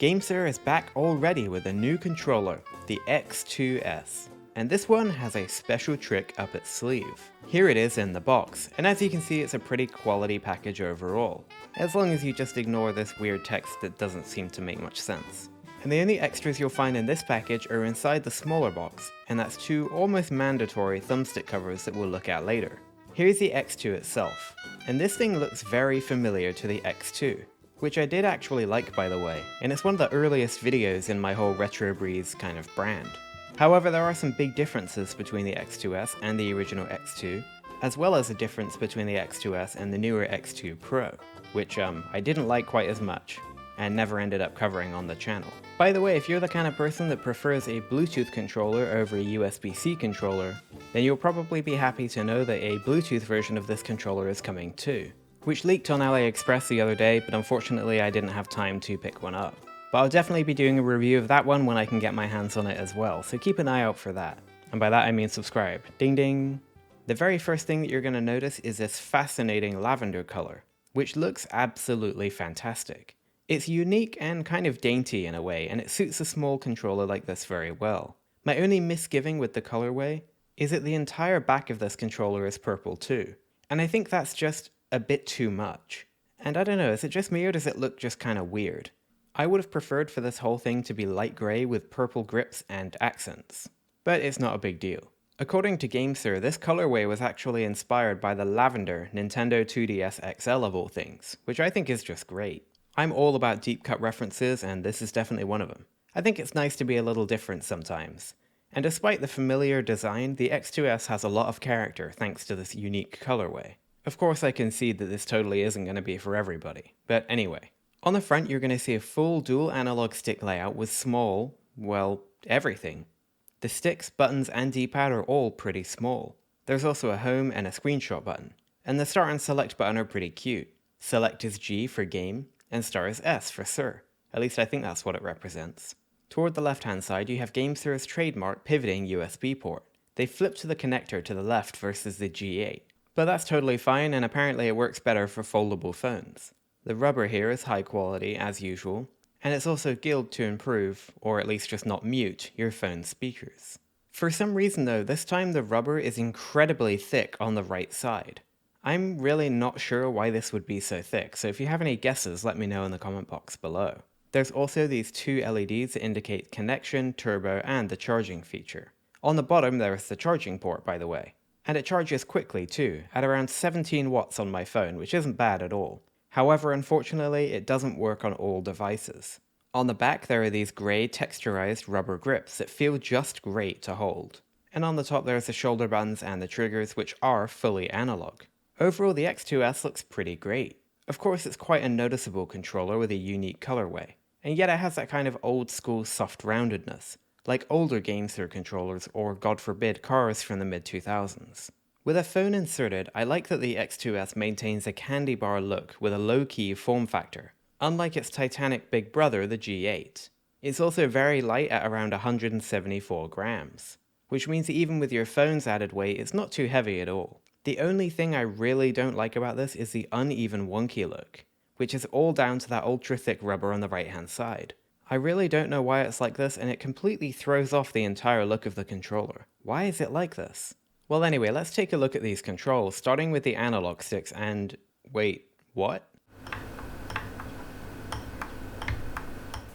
Gamesir is back already with a new controller, the X2S. And this one has a special trick up its sleeve. Here it is in the box, and as you can see it's a pretty quality package overall, as long as you just ignore this weird text that doesn't seem to make much sense. And the only extras you'll find in this package are inside the smaller box, and that's two almost mandatory thumbstick covers that we'll look at later. Here's the X2 itself, and this thing looks very familiar to the X2. Which I did actually like, by the way, and it's one of the earliest videos in my whole Retro Breeze kind of brand. However, there are some big differences between the X2S and the original X2, as well as a difference between the X2S and the newer X2 Pro, which I didn't like quite as much, and never ended up covering on the channel. By the way, if you're the kind of person that prefers a Bluetooth controller over a USB-C controller, then you'll probably be happy to know that a Bluetooth version of this controller is coming too. Which leaked on AliExpress the other day, but unfortunately I didn't have time to pick one up. But I'll definitely be doing a review of that one when I can get my hands on it as well, so keep an eye out for that. And by that I mean subscribe. Ding ding! The very first thing that you're going to notice is this fascinating lavender color, which looks absolutely fantastic. It's unique and kind of dainty in a way, and it suits a small controller like this very well. My only misgiving with the colorway is that the entire back of this controller is purple too, and I think that's just a bit too much. And I don't know, is it just me or does it look just kinda weird? I would have preferred for this whole thing to be light grey with purple grips and accents. But it's not a big deal. According to Gamesir, this colorway was actually inspired by the lavender Nintendo 2DS XL of all things, which I think is just great. I'm all about deep cut references and this is definitely one of them. I think it's nice to be a little different sometimes. And despite the familiar design, the X2S has a lot of character thanks to this unique colorway. Of course I concede that this totally isn't going to be for everybody, but anyway. On the front you're going to see a full dual analog stick layout with small, well, everything. The sticks, buttons and D-pad are all pretty small. There's also a home and a screenshot button. And the start and select button are pretty cute. Select is G for game, and star is S for Sir. At least I think that's what it represents. Toward the left hand side you have Gamesir's trademark pivoting USB port. They flip to the connector to the left versus the G8. But that's totally fine, and apparently it works better for foldable phones. The rubber here is high quality, as usual, and it's also gilled to improve, or at least just not mute, your phone's speakers. For some reason though, this time the rubber is incredibly thick on the right side. I'm really not sure why this would be so thick, so if you have any guesses, let me know in the comment box below. There's also these two LEDs that indicate connection, turbo, and the charging feature. On the bottom there is the charging port, by the way. And it charges quickly too, at around 17 watts on my phone, which isn't bad at all. However, unfortunately, it doesn't work on all devices. On the back there are these grey texturized rubber grips that feel just great to hold. And on the top there's the shoulder buttons and the triggers, which are fully analog. Overall, the X2S looks pretty great. Of course, it's quite a noticeable controller with a unique colorway, and yet it has that kind of old school soft roundedness, like older Gamesir controllers or, God forbid, cars from the mid-2000s. With a phone inserted, I like that the X2S maintains a candy bar look with a low-key form factor, unlike its titanic big brother, the G8. It's also very light at around 174 grams, which means that even with your phone's added weight, it's not too heavy at all. The only thing I really don't like about this is the uneven wonky look, which is all down to that ultra-thick rubber on the right-hand side. I really don't know why it's like this, and it completely throws off the entire look of the controller. Why is it like this? Well anyway, let's take a look at these controls, starting with the analog sticks and... wait, what?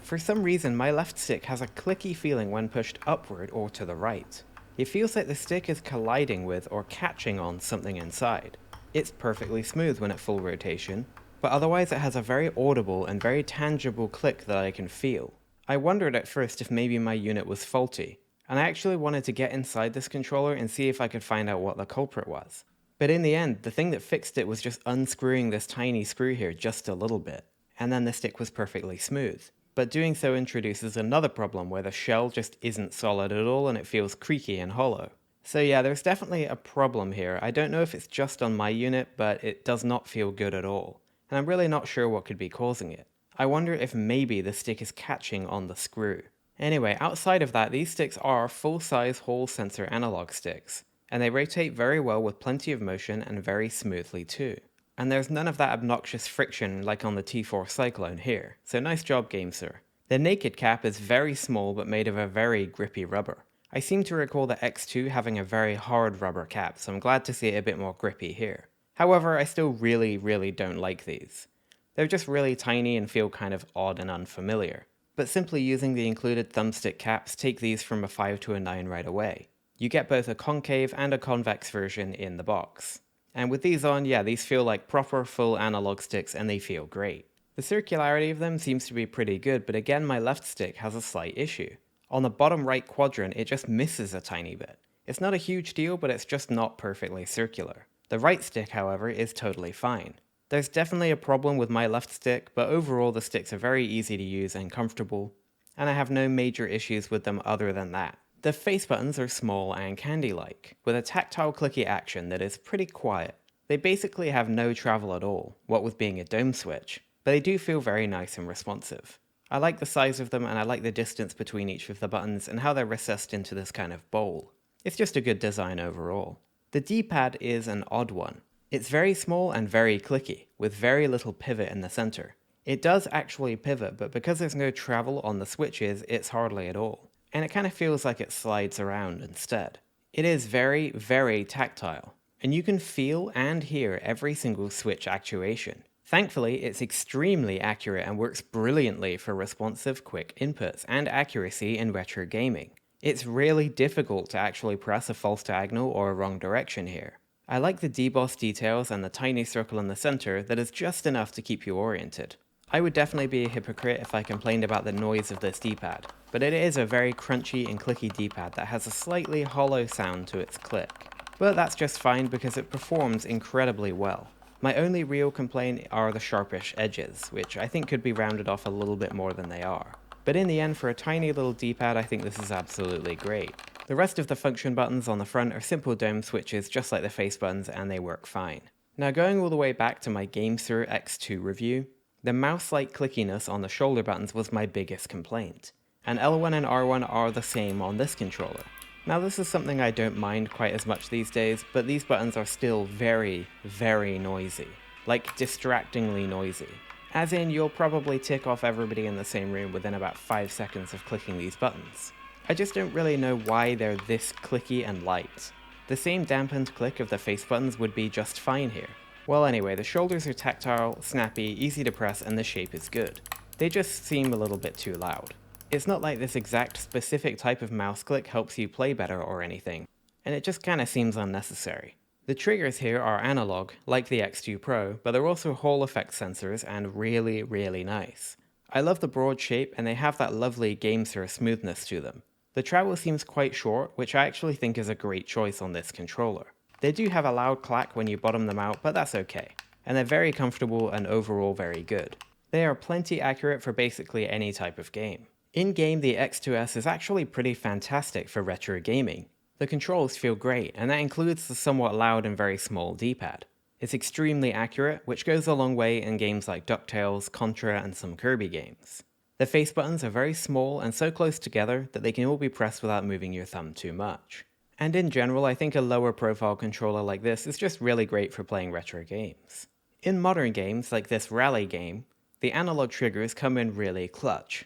For some reason, my left stick has a clicky feeling when pushed upward or to the right. It feels like the stick is colliding with or catching on something inside. It's perfectly smooth when at full rotation, but otherwise it has a very audible and very tangible click that I can feel. I wondered at first if maybe my unit was faulty, and I actually wanted to get inside this controller and see if I could find out what the culprit was. But in the end, the thing that fixed it was just unscrewing this tiny screw here just a little bit, and then the stick was perfectly smooth. But doing so introduces another problem where the shell just isn't solid at all and it feels creaky and hollow. So yeah, there's definitely a problem here. I don't know if it's just on my unit, but it does not feel good at all. And I'm really not sure what could be causing it. I wonder if maybe the stick is catching on the screw. Anyway, outside of that, these sticks are full-size Hall sensor analog sticks, and they rotate very well with plenty of motion and very smoothly too. And there's none of that obnoxious friction like on the T4 Cyclone here, so nice job Gamesir. The naked cap is very small but made of a very grippy rubber. I seem to recall the X2 having a very hard rubber cap, so I'm glad to see it a bit more grippy here. However, I still really don't like these. They're just really tiny and feel kind of odd and unfamiliar. But simply using the included thumbstick caps take these from a 5 to a 9 right away. You get both a concave and a convex version in the box. And with these on, yeah, these feel like proper full analog sticks and they feel great. The circularity of them seems to be pretty good, but again my left stick has a slight issue. On the bottom right quadrant it just misses a tiny bit. It's not a huge deal, but it's just not perfectly circular. The right stick, however, is totally fine. There's definitely a problem with my left stick, but overall the sticks are very easy to use and comfortable, and I have no major issues with them other than that. The face buttons are small and candy-like, with a tactile clicky action that is pretty quiet. They basically have no travel at all, what with being a dome switch, but they do feel very nice and responsive. I like the size of them and I like the distance between each of the buttons and how they're recessed into this kind of bowl. It's just a good design overall. The D-pad is an odd one. It's very small and very clicky, with very little pivot in the center. It does actually pivot, but because there's no travel on the switches, it's hardly at all. And it kind of feels like it slides around instead. It is very tactile, and you can feel and hear every single switch actuation. Thankfully, it's extremely accurate and works brilliantly for responsive, quick inputs and accuracy in retro gaming. It's really difficult to actually press a false diagonal or a wrong direction here. I like the deboss details and the tiny circle in the center that is just enough to keep you oriented. I would definitely be a hypocrite if I complained about the noise of this D-pad, but it is a very crunchy and clicky D-pad that has a slightly hollow sound to its click. But that's just fine because it performs incredibly well. My only real complaint are the sharpish edges, which I think could be rounded off a little bit more than they are. But in the end, for a tiny little D-pad, I think this is absolutely great. The rest of the function buttons on the front are simple dome switches just like the face buttons, and they work fine. Now going all the way back to my Gamesir X2 review, the mouse-like clickiness on the shoulder buttons was my biggest complaint, and L1 and R1 are the same on this controller. Now this is something I don't mind quite as much these days, but these buttons are still very noisy. Like distractingly noisy. As in, you'll probably tick off everybody in the same room within about 5 seconds of clicking these buttons. I just don't really know why they're this clicky and light. The same dampened click of the face buttons would be just fine here. Well anyway, the shoulders are tactile, snappy, easy to press, and the shape is good. They just seem a little bit too loud. It's not like this exact specific type of mouse click helps you play better or anything, and it just kinda seems unnecessary. The triggers here are analog, like the X2 Pro, but they're also Hall effect sensors and really nice. I love the broad shape and they have that lovely Gamesir smoothness to them. The travel seems quite short, which I actually think is a great choice on this controller. They do have a loud clack when you bottom them out, but that's okay. And they're very comfortable and overall very good. They are plenty accurate for basically any type of game. In-game, the X2S is actually pretty fantastic for retro gaming. The controls feel great, and that includes the somewhat loud and very small D-pad. It's extremely accurate, which goes a long way in games like DuckTales, Contra, and some Kirby games. The face buttons are very small and so close together that they can all be pressed without moving your thumb too much. And in general, I think a lower profile controller like this is just really great for playing retro games. In modern games like this rally game, the analog triggers come in really clutch.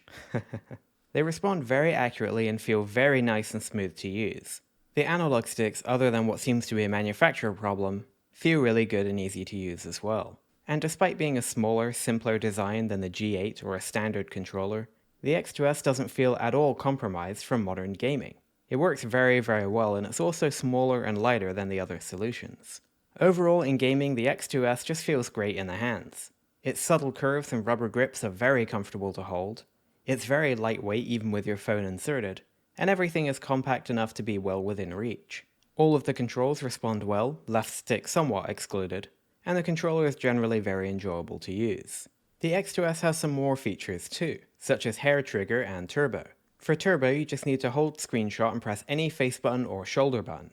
They respond very accurately and feel very nice and smooth to use. The analog sticks, other than what seems to be a manufacturer problem, feel really good and easy to use as well. And despite being a smaller, simpler design than the G8 or a standard controller, the X2S doesn't feel at all compromised from modern gaming. It works very well, and it's also smaller and lighter than the other solutions. Overall, in gaming, the X2S just feels great in the hands. Its subtle curves and rubber grips are very comfortable to hold. It's very lightweight even with your phone inserted, and everything is compact enough to be well within reach. All of the controls respond well, left stick somewhat excluded, and the controller is generally very enjoyable to use. The X2S has some more features too, such as hair trigger and turbo. For turbo, you just need to hold screenshot and press any face button or shoulder button.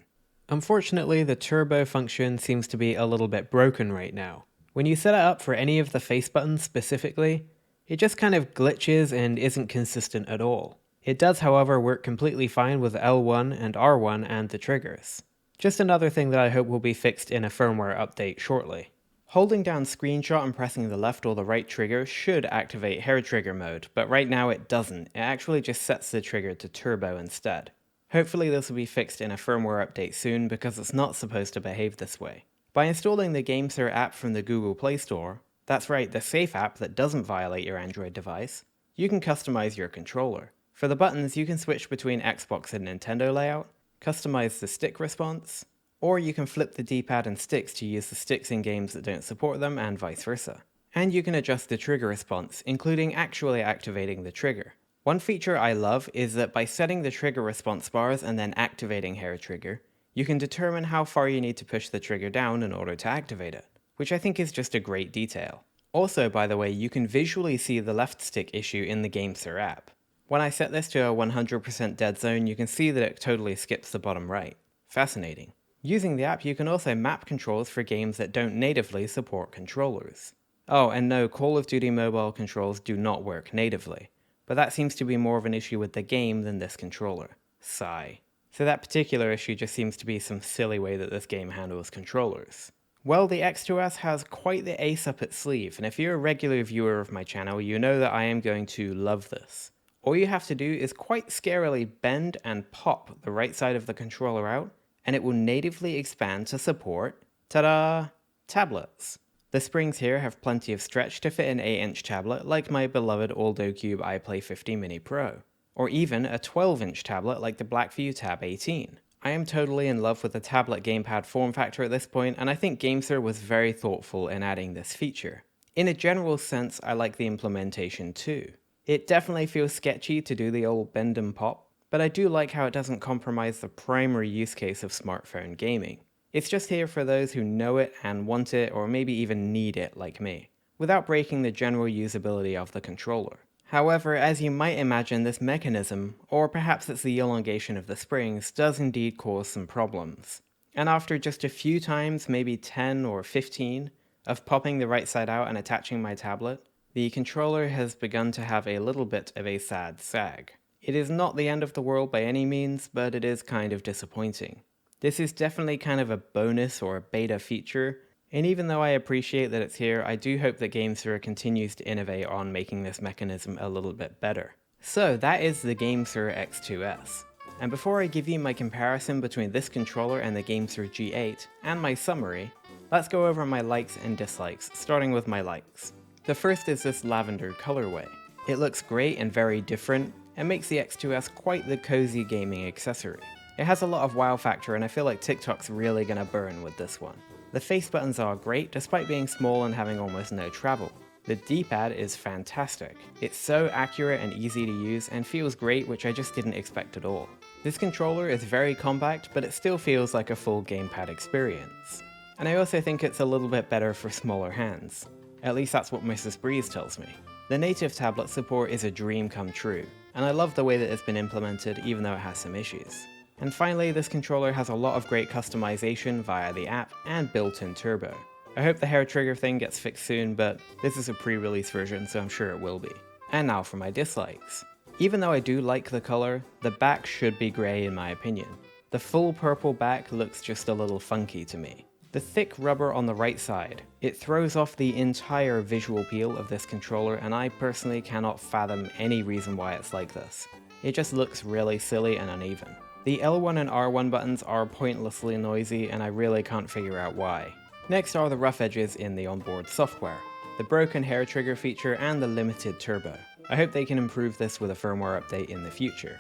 Unfortunately, the turbo function seems to be a little bit broken right now. When you set it up for any of the face buttons specifically, it just kind of glitches and isn't consistent at all. It does, however, work completely fine with L1 and R1 and the triggers. Just another thing that I hope will be fixed in a firmware update shortly. Holding down screenshot and pressing the left or the right trigger should activate hair trigger mode, but right now it doesn't. It actually just sets the trigger to turbo instead. Hopefully this will be fixed in a firmware update soon because it's not supposed to behave this way. By installing the Gamesir app from the Google Play Store, that's right, the safe app that doesn't violate your Android device, you can customize your controller. For the buttons, you can switch between Xbox and Nintendo layout, customize the stick response, or you can flip the D-pad and sticks to use the sticks in games that don't support them and vice versa. And you can adjust the trigger response, including actually activating the trigger. One feature I love is that by setting the trigger response bars and then activating hair trigger, you can determine how far you need to push the trigger down in order to activate it, which I think is just a great detail. Also, by the way, you can visually see the left stick issue in the Gamesir app. When I set this to a 100% dead zone, you can see that it totally skips the bottom right. Fascinating. Using the app, you can also map controls for games that don't natively support controllers. Oh, and no, Call of Duty mobile controls do not work natively, but that seems to be more of an issue with the game than this controller. Sigh. So that particular issue just seems to be some silly way that this game handles controllers. Well, the X2S has quite the ace up its sleeve, and if you're a regular viewer of my channel, you know that I am going to love this. All you have to do is quite scarily bend and pop the right side of the controller out, and it will natively expand to support, ta-da, tablets. The springs here have plenty of stretch to fit an 8-inch tablet like my beloved AldoCube iPlay 50 Mini Pro, or even a 12-inch tablet like the Blackview Tab 18. I am totally in love with the tablet gamepad form factor at this point, and I think Gamesir was very thoughtful in adding this feature. In a general sense, I like the implementation too. It definitely feels sketchy to do the old bend and pop, but I do like how it doesn't compromise the primary use case of smartphone gaming. It's just here for those who know it and want it, or maybe even need it like me, without breaking the general usability of the controller. However, as you might imagine, this mechanism, or perhaps it's the elongation of the springs, does indeed cause some problems. And after just a few times, maybe 10 or 15, of popping the right side out and attaching my tablet, the controller has begun to have a little bit of a sad sag. It is not the end of the world by any means, but it is kind of disappointing. This is definitely kind of a bonus or a beta feature, and even though I appreciate that it's here, I do hope that Gamesir continues to innovate on making this mechanism a little bit better. So that is the Gamesir X2S. And before I give you my comparison between this controller and the Gamesir G8, and my summary, let's go over my likes and dislikes, starting with my likes. The first is this lavender colorway. It looks great and very different, and makes the X2S quite the cozy gaming accessory. It has a lot of wow factor, and I feel like TikTok's really gonna burn with this one. The face buttons are great despite being small and having almost no travel. The D-pad is fantastic. It's so accurate and easy to use and feels great, which I just didn't expect at all. This controller is very compact, but it still feels like a full gamepad experience. And I also think it's a little bit better for smaller hands. At least that's what Mrs. Breeze tells me. The native tablet support is a dream come true, and I love the way that it's been implemented even though it has some issues. And finally, this controller has a lot of great customization via the app and built-in turbo. I hope the hair trigger thing gets fixed soon, but this is a pre-release version, so I'm sure it will be. And now for my dislikes. Even though I do like the color, the back should be grey in my opinion. The full purple back looks just a little funky to me. The thick rubber on the right side, it throws off the entire visual appeal of this controller, and I personally cannot fathom any reason why it's like this. It just looks really silly and uneven. The L1 and R1 buttons are pointlessly noisy, and I really can't figure out why. Next are the rough edges in the onboard software, the broken hair trigger feature, and the limited turbo. I hope they can improve this with a firmware update in the future.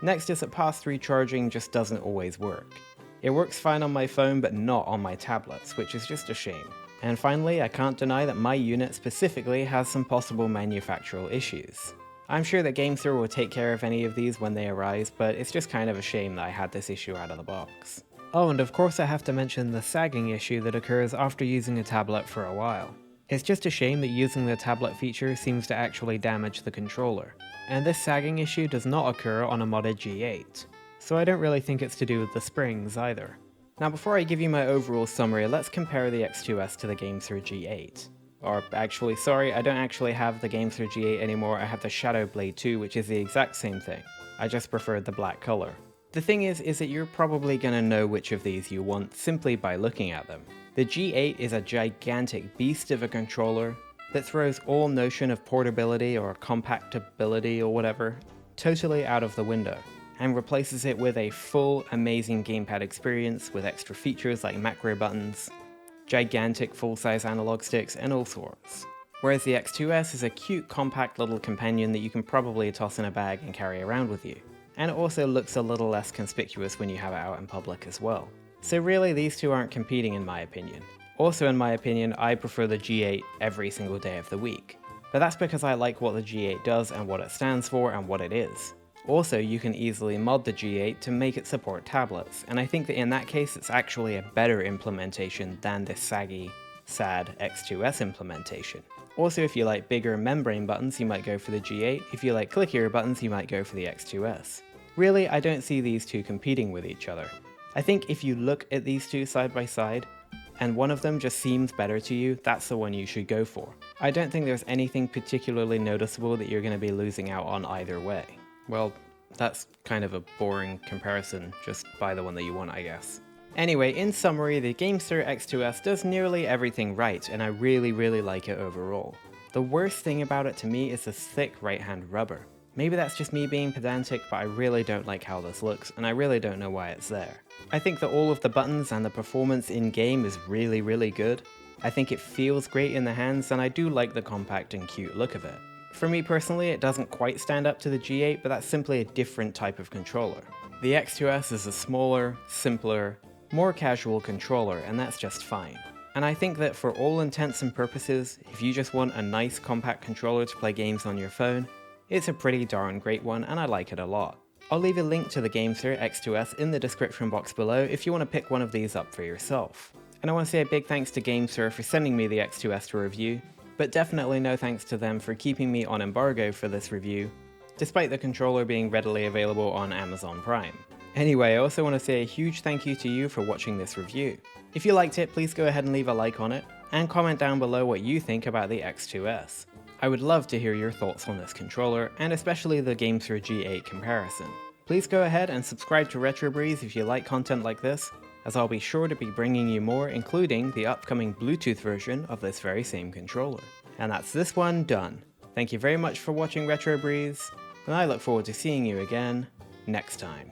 Next is that pass-through charging just doesn't always work. It works fine on my phone, but not on my tablets, which is just a shame. And finally, I can't deny that my unit specifically has some possible manufactural issues. I'm sure that Gamesir will take care of any of these when they arise, but it's just kind of a shame that I had this issue out of the box. Oh, and of course I have to mention the sagging issue that occurs after using a tablet for a while. It's just a shame that using the tablet feature seems to actually damage the controller. And this sagging issue does not occur on a modded G8. So I don't really think it's to do with the springs either. Now before I give you my overall summary, let's compare the X2S to the Gamesir G8. Or actually, sorry, I don't actually have the Gamesir G8 anymore, I have the Shadow Blade 2, which is the exact same thing. I just preferred the black color. The thing is that you're probably going to know which of these you want simply by looking at them. The G8 is a gigantic beast of a controller that throws all notion of portability or compactability or whatever totally out of the window, and replaces it with a full, amazing gamepad experience with extra features like macro buttons, gigantic full-size analog sticks, and all sorts. Whereas the X2S is a cute, compact little companion that you can probably toss in a bag and carry around with you. And it also looks a little less conspicuous when you have it out in public as well. So really, these two aren't competing in my opinion. Also in my opinion, I prefer the G8 every single day of the week. But that's because I like what the G8 does and what it stands for and what it is. Also, you can easily mod the G8 to make it support tablets, and I think that in that case it's actually a better implementation than this saggy, sad X2S implementation. Also, if you like bigger membrane buttons, you might go for the G8. If you like clickier buttons, you might go for the X2S. Really, I don't see these two competing with each other. I think if you look at these two side by side, and one of them just seems better to you, that's the one you should go for. I don't think there's anything particularly noticeable that you're going to be losing out on either way. Well, that's kind of a boring comparison, just buy the one that you want, I guess. Anyway, in summary, the Gamesir X2S does nearly everything right, and I really like it overall. The worst thing about it to me is the thick right-hand rubber. Maybe that's just me being pedantic, but I really don't like how this looks, and I really don't know why it's there. I think that all of the buttons and the performance in-game is really good. I think it feels great in the hands, and I do like the compact and cute look of it. For me personally, it doesn't quite stand up to the G8, but that's simply a different type of controller. The X2S is a smaller, simpler, more casual controller, and that's just fine. And I think that for all intents and purposes, if you just want a nice compact controller to play games on your phone, it's a pretty darn great one, and I like it a lot. I'll leave a link to the Gamesir X2S in the description box below if you want to pick one of these up for yourself. And I want to say a big thanks to Gamesir for sending me the X2S to review, but definitely no thanks to them for keeping me on embargo for this review, despite the controller being readily available on Amazon Prime. Anyway, I also want to say a huge thank you to you for watching this review. If you liked it, please go ahead and leave a like on it, and comment down below what you think about the X2S. I would love to hear your thoughts on this controller, and especially the Gamesir G8 comparison. Please go ahead and subscribe to RetroBreeze if you like content like this, as I'll be sure to be bringing you more, including the upcoming Bluetooth version of this very same controller. And that's this one done. Thank you very much for watching RetroBreeze, and I look forward to seeing you again next time.